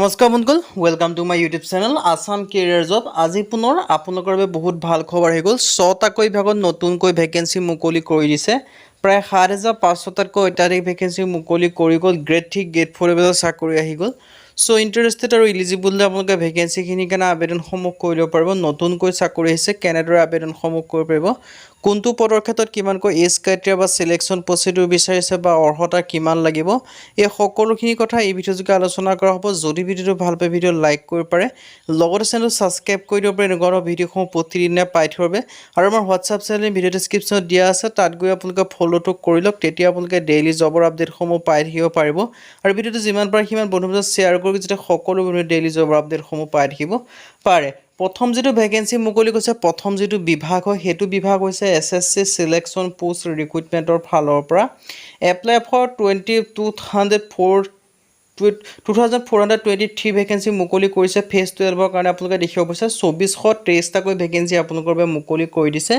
নমস্কাৰ বন্ধুসকল, welcome to my YouTube channel Assam career job. আজি পুনৰ আপোনালোকৰ বাবে বহুত ভাল খবৰ আহি গ'ল। 6টাকৈ বিভাগত নতুনকৈ ভেকেঞ্চি মুকলি কৰি দিছে। প্ৰায় ৭,৫০০তকৈ অত্যাধিক ভেকেঞ্চি মুকলি কৰি গ'ল। গ্ৰেড 3 গ্ৰেড 4 লেভেলৰ চাকৰি আহি গ'ল। চ' ইণ্টাৰেষ্টেড আৰু ইলিজিবল আপোনালোকে ভেকেঞ্চিখিনিৰ কাৰণে আবেদনসমূহ কৰিব পাৰিব। নতুনকৈ চাকৰি আহিছে, কেনেদৰে আবেদনসমূহ কৰিব পাৰিব, কোনটো পদৰ ক্ষেত্ৰত কিমানকৈ এজ ক্ৰাইটেৰিয়া বা চিলেকশ্যন প্ৰচিডিউৰ বিচাৰিছে বা অৰ্হতা কিমান লাগিব, এই সকলোখিনি কথা এই ভিডিঅ'যোগে আলোচনা কৰা হ'ব। যদি ভিডিঅ'টো ভাল পায় ভিডিঅ' লাইক কৰিব পাৰে, লগতে চেনেলটো ছাবস্ক্ৰাইব কৰি দিব পাৰে এনেকুৱা ভিডিঅ'সমূহ প্ৰতিদিনে পাই থোৱাৰ বাবে। আৰু আমাৰ হোৱাটছআপ চেনেল ভিডিঅ' ডেছক্ৰিপশ্যনত দিয়া আছে, তাত গৈ আপোনালোকে ফ'ল'টো কৰি লওক। তেতিয়া আপোনালোকে ডেইলি জবৰ আপডেটসমূহ পাই থাকিব পাৰিব। আৰু ভিডিঅ'টো যিমান পাৰে সিমান বন্ধুৰ মাজত শ্বেয়াৰ কৰি যাতে সকলো বন্ধুৱে ডেইলি জবৰ আপডেটসমূহ পাই থাকিব পাৰে। প্ৰথম যিটো ভেকেঞ্চি মুকলি কৰিছে, প্ৰথম যিটো বিভাগ হয় সেইটো বিভাগ হৈছে SSC চিলেকশ্যন পোষ্ট ৰিক্ৰুইটমেণ্টৰ ফালৰ পৰা। এপ্লাই ফৰ 2,423 ভেকেঞ্চি মুকলি কৰিছে। ফেজ 12ৰ কাৰণে আপোনালোকে দেখিব পাৰিছে 2,423টাকৈ ভেকেঞ্চি আপোনালোকৰ বাবে মুকলি কৰি দিছে।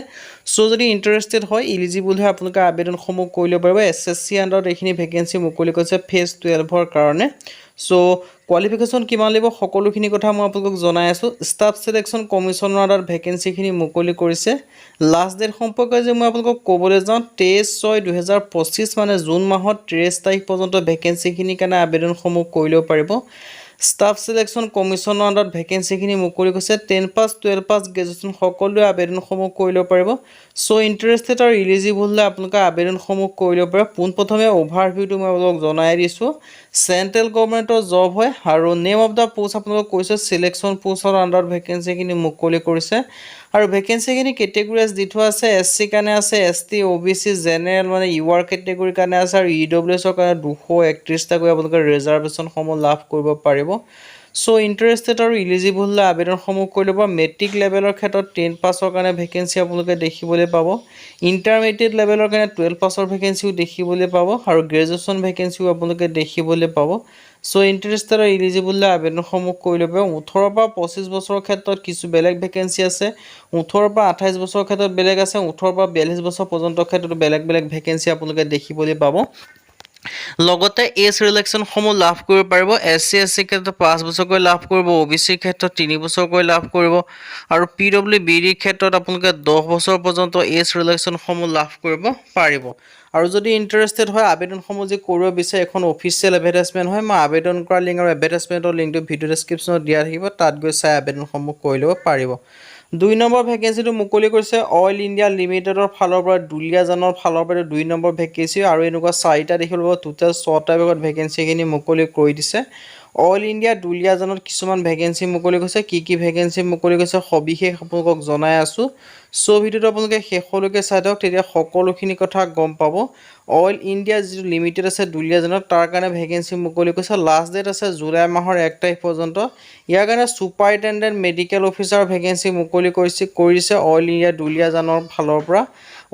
চ' যদি ইণ্টাৰেষ্টেড হয়, ইলিজিবল হয়, আপোনালোকে আবেদনসমূহ কৰি ল'ব পাৰিব। SSC আণ্ডাৰত এইখিনি ভেকেঞ্চি মুকলি কৰিছে ফেজ 12ৰ কাৰণে। চ' কোৱালিফিকেশ্যন কিমান লাগিব সকলোখিনি কথা মই আপোনালোকক জনাই আছোঁ। ষ্টাফ চিলেকশ্যন কমিশ্যনৰ আণ্ডাৰত ভেকেঞ্চিখিনি মুকলি কৰিছে। লাষ্ট ডেট সম্পৰ্কে যে মই আপোনালোকক ক'বলৈ যাওঁ, 23/6/2025 মানে জুন মাহত 30 তাৰিখ পৰ্যন্ত ভেকেঞ্চিখিনিৰ কাৰণে আবেদনসমূহ কৰি ল'ব পাৰিব। ষ্টাফ চিলেকশ্যন কমিশ্যনৰ আণ্ডাৰত ভেকেঞ্চিখিনি মুকলি কৰিছে। 10 পাছ 12 পাছ গ্ৰেজুৱেশ্যন সকলোৱে আবেদনসমূহ কৰি ল'ব পাৰিব। চ' ইণ্টাৰেষ্টেড আৰু ইলিজিবল হ'লে আপোনালোকে আবেদনসমূহ কৰি ল'ব পাৰিব। পোনপ্ৰথমে অভাৰভিউটো মই আপোনালোকক জনাই দিছোঁ। চেণ্ট্ৰেল গভৰ্ণমেণ্টৰ জব হয় আৰু নেম অফ দ্য পোষ্ট আপোনালোকক কৈছে চিলেকশ্যন পোষ্টৰ আণ্ডাৰত ভেকেঞ্চিখিনি মুকলি কৰিছে। আৰু ভেকেঞ্চিখিনি কেটেগৰাইজ দি থোৱা আছে। SC কাৰণে আছে, ST OBC জেনেৰেল মানে UR কেটেগৰীৰ কাৰণে আছে, আৰু EWSৰ কাৰণে 231টাকৈ আপোনালোকে ৰিজাৰ্ভেশ্যনসমূহ লাভ কৰিব পাৰিব। চ' ইণ্টাৰেষ্টেড আৰু ইলিজিবল হ'লে আবেদনসমূহ কৰি ল'ব। মেট্ৰিক লেভেলৰ ক্ষেত্ৰত 10 পাছৰ কাৰণে ভেকেঞ্চি আপোনালোকে দেখিবলৈ পাব। ইণ্টাৰমিডিয়েট লেভেলৰ কাৰণে 12 পাছৰ ভেকেঞ্চিও দেখিবলৈ পাব, আৰু গ্ৰেজুৱেশ্যন ভেকেঞ্চিও আপোনালোকে দেখিবলৈ পাব। চ' ইণ্টাৰেষ্টেড আৰু ইলিজিবল হ'লে আবেদনসমূহ কৰি ল'ব। 18 পৰা 25 বছৰৰ ক্ষেত্ৰত কিছু বেলেগ ভেকেঞ্চি আছে, 18 পৰা 28 বছৰৰ ক্ষেত্ৰত বেলেগ আছে, 18 পৰা 42 বছৰ পৰ্যন্ত ক্ষেত্ৰত বেলেগ বেলেগ ভেকেঞ্চি আপোনালোকে দেখিবলৈ পাব। লগতে এজ ৰিলেক্সনসমূহ লাভ কৰিব পাৰিব। SC SC ক্ষেত্ৰত 5 বছৰকৈ লাভ কৰিব, OBC ক্ষেত্ৰত 3 বছৰকৈ লাভ কৰিব, আৰু PWBD ক্ষেত্ৰত আপোনালোকে 10 বছৰ পৰ্যন্ত এজ ৰিলেক্সনসমূহ লাভ কৰিব পাৰিব। আৰু যদি ইণ্টাৰেষ্টেড হয়, আবেদনসমূহ যদি কৰিব বিচাৰে, এখন অফিচিয়েল এডভাৰটাইজমেণ্ট হয়। মই আবেদন কৰা লিংক আৰু এডভাৰটাইজমেণ্টৰ লিংকটো ভিডিঅ' ডেছক্ৰিপশ্যনত দিয়া থাকিব, তাত গৈ চাই আবেদনসমূহ কৰি ল'ব পাৰিব। 2 নম্বৰ ভেকেঞ্চিটো মুকলি কৰিছে অইল ইণ্ডিয়া লিমিটেডৰ ফালৰ পৰা, দুলীয়াজানৰ ফালৰ পৰা 2 নম্বৰ ভেকেঞ্চি, আৰু এনেকুৱা 4টা দেখিব পাব। টোটেল 6টা বিভাগত ভেকেঞ্চিখিনি মুকলি কৰি দিছে। অইল ইণ্ডিয়া দুলীয়াজানত কিছুমান ভেকেঞ্চি মুকলি কৰিছে। কি ভেকেঞ্চি মুকলি কৰিছে সবিশেষ আপোনালোকক জনাই আছোঁ। চ' ভিডিঅ'টো আপোনালোকে শেষলৈকে চাই থাকক, তেতিয়া সকলোখিনি কথা গম পাব। অইল ইণ্ডিয়া যিটো লিমিটেড আছে দুলীয়াজানত, তাৰ কাৰণে ভেকেঞ্চি মুকলি কৰিছে। লাষ্ট ডেট আছে জুলাই মাহৰ 1 তাৰিখ পৰ্যন্ত। ইয়াৰ কাৰণে ছুপাৰিণ্টেণ্ডেণ্ট মেডিকেল অফিচাৰ ভেকেঞ্চি মুকলি কৰিছে অইল ইণ্ডিয়া দুলীয়াজানৰ ফালৰ পৰা।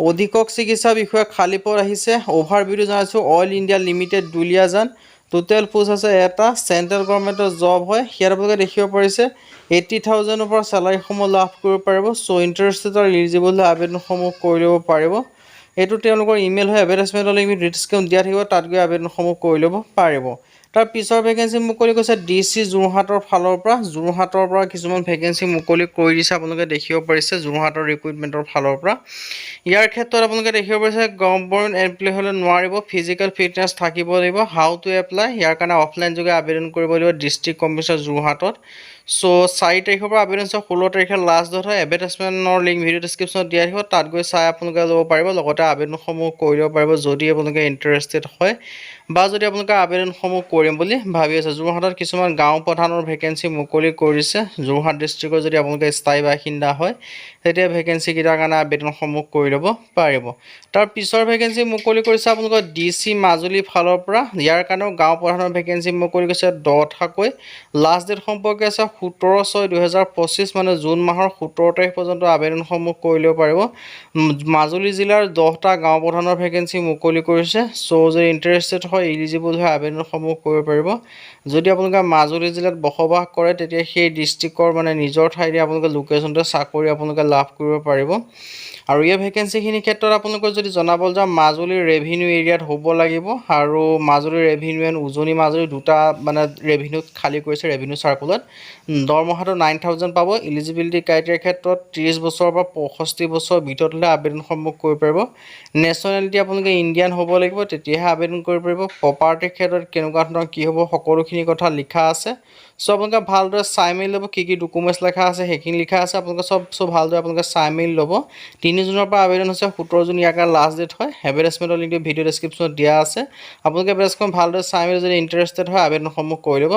অধীক্ষক চিকিৎসা বিষয়া খালী পদ আহিছে। অভাৰভিউটো জনাইছোঁ। Oil India limited Duliajan, total post আছে এটা। চেণ্ট্ৰেল গভৰ্ণমেণ্টৰ জব হয়। ইয়াত আপোনালোকে দেখিব পাৰিছে 80,000ৰ পৰা চেলাৰীসমূহ লাভ কৰিব পাৰিব। চ' ইণ্টাৰেষ্টেড আৰু ইলিজিবল হ'লে আবেদনসমূহ কৰি ল'ব পাৰিব। এইটো তেওঁলোকৰ ইমেইল হয়, এডভাৰটাইজমেণ্টৰ লিংক ডিছক্ৰিপশ্যনত দিয়া থাকিব, তাত গৈ আবেদনসমূহ কৰি ল'ব পাৰিব। তাৰ পিছৰ ভেকেঞ্চি মুকলি কৰিছে DC যোৰহাটৰ ফালৰ পৰা। যোৰহাটৰ পৰা কিছুমান ভেকেঞ্চি মুকলি কৰি দিছে, আপোনালোকে দেখিব পাৰিছে যোৰহাটৰ ৰিক্ৰুইটমেণ্টৰ ফালৰ পৰা। ইয়াৰ ক্ষেত্ৰত আপোনালোকে দেখিব পাৰিছে গভৰ্ণমেণ্ট এমপ্লয় হ'লে নোৱাৰিব, ফিজিকেল ফিটনেছ থাকিব লাগিব। হাউ টু এপ্লাই, ইয়াৰ কাৰণে অফলাইন যোগে আবেদন কৰিব লাগিব ডিষ্ট্ৰিক্ট কমিছনাৰ যোৰহাটত। চ' 4 তাৰিখৰ পৰা আবেদন 16 তাৰিখে লাষ্ট ডেট হয়। এডভাৰটাইজমেণ্টৰ লিংক ভিডিঅ' ডেছক্ৰিপশ্যনত দিয়া থাকিব, তাত গৈ চাই আপোনালোকে ল'ব পাৰিব। লগতে আবেদনসমূহ কৰি ল'ব পাৰিব যদি আপোনালোকে ইণ্টাৰেষ্টেড হয়, বা যদি আপোনালোকে আবেদনসমূহ কৰিম বুলি ভাবি আছে। যোৰহাটত কিছুমান গাঁও প্ৰধানৰ ভেকেঞ্চি মুকলি কৰিছে। যোৰহাট ডিষ্ট্ৰিক্টৰ যদি আপোনালোকে স্থায়ী বাসিন্দা হয়, তেতিয়া ভেকেঞ্চিকেইটাৰ কাৰণে আবেদনসমূহ কৰি ল'ব পাৰিব। তাৰ পিছৰ ভেকেঞ্চি মুকলি কৰিছে আপোনালোকৰ DC মাজুলীৰ ফালৰ পৰা। ইয়াৰ কাৰণেও গাঁও প্ৰধানৰ ভেকেঞ্চি মুকলি কৰিছে 10টাকৈ। লাষ্ট ডেট সম্পৰ্কে আছে 17/6/2025 মানে জুন মাহৰ 17 তাৰিখ পৰ্যন্ত আবেদনসমূহ কৰি ল'ব পাৰিব। মাজুলী জিলাৰ 10টা গাঁও প্ৰধানৰ ভেকেঞ্চি মুকলি কৰিছে। চ' যদি ইণ্টাৰেষ্টেড হয়, ইলিজিবল হয়, আবেদনসমূহ কৰিব পাৰিব। যদি আপোনালোকে মাজুলী জিলাত বসবাস কৰে, তেতিয়া সেই ডিষ্ট্ৰিক্টৰ মানে নিজৰ ঠাইতে আপোনালোকে লোকেশ্যনতে চাকৰি আপোনালোকে লাভ কৰিব পাৰিব। আৰু এই ভেকেঞ্চিখিনিৰ ক্ষেত্ৰত আপোনালোকৰ যদি জনাবলৈ যাওঁ মাজুলীৰ ৰেভিনিউ এৰিয়াত হ'ব লাগিব আৰু মাজুলীৰ ৰেভিনিউ এণ্ড উজনি মাজুলী দুটা মানে ৰেভিনিউত খালী কৰিছে ৰেভিনিউ চাৰ্কুলত দৰমহাটো 9,000 পাব ইলিজিবিলিটি ক্ৰাইটেৰিয়াৰ ক্ষেত্ৰত 30 বছৰৰ পৰা 65 বছৰৰ ভিতৰত হ'লে আবেদনসমূহ কৰিব পাৰিব নেশ্যনেলিটি আপোনালোকে ইণ্ডিয়ান হ'ব লাগিব তেতিয়াহে আবেদন কৰিব পাৰিব প্ৰপাৰ্টিৰ ক্ষেত্ৰত কেনেকুৱা ধৰণৰ কি হ'ব সকলোখিনি কথা লিখা আছে চ' আপোনালোকে ভালদৰে চাই মেলি ল'ব কি কি ডকুমেণ্টছ লিখা আছে সেইখিনি লিখা আছে আপোনালোকে চব ভালদৰে আপোনালোকে চাই মেলি ল'ব 3 জুনৰ পৰা আবেদন হৈছে 17 জুন ইয়াৰ লাষ্ট ডেট হয় এডভাৰটাইজমেণ্টৰ লিংকটো ভিডিঅ' ডেছক্ৰিপশ্যনত দিয়া আছে আপোনালোকে এডভাৰটাইজখন ভালদৰে চাই মেলি যদি ইণ্টাৰেষ্টেড হয় আবেদনসমূহ কৰি ল'ব